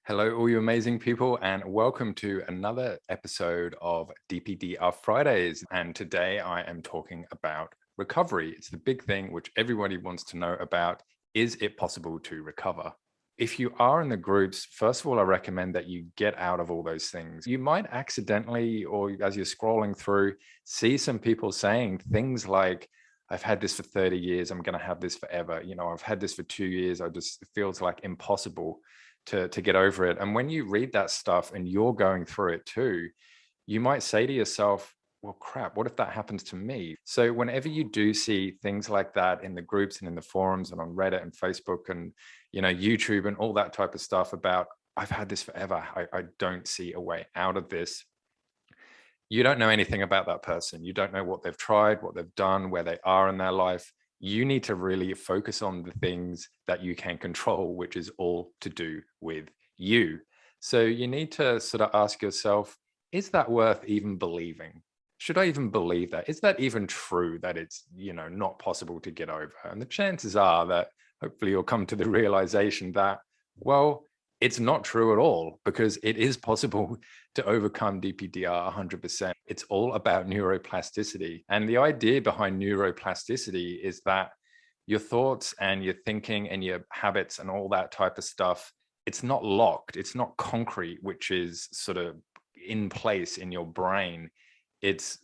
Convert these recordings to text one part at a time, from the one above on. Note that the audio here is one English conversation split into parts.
Hello, all you amazing people, and welcome to another episode of DPDR Fridays. And today I am talking about recovery. It's the big thing which everybody wants to know about. Is it possible to recover? If you are in the groups, first of all, I recommend that you get out of all those things. You might accidentally, or as you're scrolling through, see some people saying things like, I've had this for 30 years, I'm going to have this forever. I've had this for 2 years. It feels like impossible to get over it. And when you read that stuff and you're going through it too, you might say to yourself, well, crap, what if that happens to me? So whenever you do see things like that in the groups and in the forums and on Reddit and Facebook and, YouTube and all that type of stuff about, I've had this forever, I don't see a way out of this. You don't know anything about that person. You don't know what they've tried, what they've done, where they are in their life. You need to really focus on the things that you can control, which is all to do with you. So you need to sort of ask yourself, is that worth even believing? Should I even believe that? Is that even true that it's, not possible to get over? And the chances are that hopefully you'll come to the realization that, well, it's not true at all, because it is possible to overcome DPDR 100%. It's all about neuroplasticity. And the idea behind neuroplasticity is that your thoughts and your thinking and your habits and all that type of stuff, it's not locked. It's not concrete, which is sort of in place in your brain. It's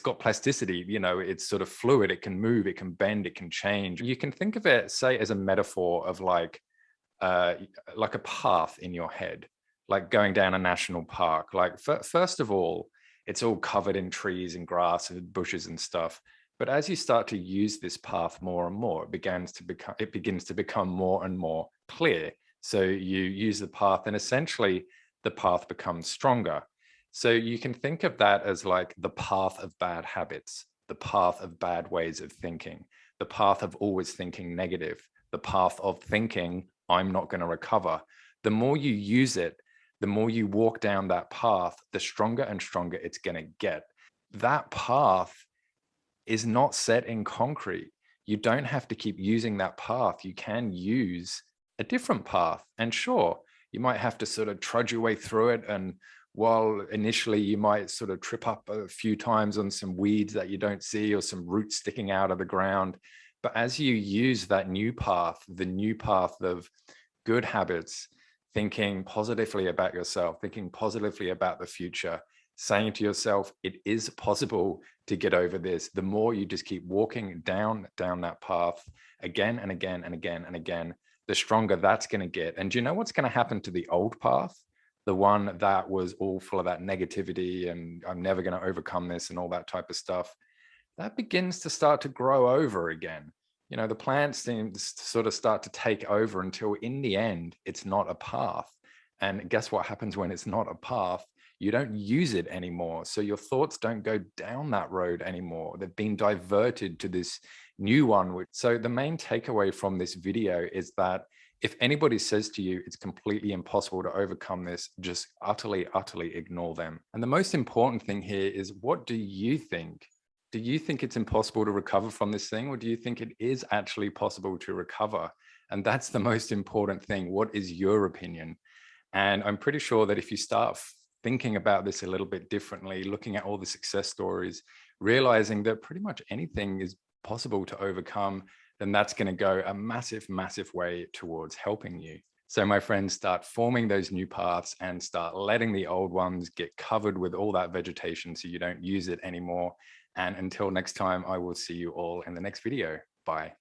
got plasticity, it's sort of fluid. It can move, it can bend, it can change. You can think of it, say, as a metaphor of like a path in your head, like going down a national park. Like first of all, it's all covered in trees and grass and bushes and stuff. But as you start to use this path more and more, it begins to become more and more clear. So you use the path and essentially the path becomes stronger. So you can think of that as like the path of bad habits, the path of bad ways of thinking, the path of always thinking negative, the path of thinking, I'm not going to recover. The more you use it, the more you walk down that path, the stronger and stronger it's going to get. That path is not set in concrete. You don't have to keep using that path. You can use a different path. And sure, you might have to sort of trudge your way through it. And while initially you might sort of trip up a few times on some weeds that you don't see or some roots sticking out of the ground, but as you use that new path, the new path of good habits, thinking positively about yourself, thinking positively about the future, saying to yourself, it is possible to get over this. The more you just keep walking down that path again and again and again and again, the stronger that's going to get. And do you know what's going to happen to the old path? The one that was all full of that negativity and I'm never going to overcome this and all that type of stuff, that begins to start to grow over again. The plants seem to sort of start to take over until in the end, it's not a path. And guess what happens when it's not a path? You don't use it anymore. So your thoughts don't go down that road anymore. They've been diverted to this new one. So the main takeaway from this video is that if anybody says to you, it's completely impossible to overcome this, just utterly, utterly ignore them. And the most important thing here is, what do you think? Do you think it's impossible to recover from this thing, or do you think it is actually possible to recover? And that's the most important thing. What is your opinion? And I'm pretty sure that if you start thinking about this a little bit differently, looking at all the success stories, realizing that pretty much anything is possible to overcome, then that's going to go a massive, massive way towards helping you. So my friends, start forming those new paths and start letting the old ones get covered with all that vegetation so you don't use it anymore. And until next time, I will see you all in the next video. Bye.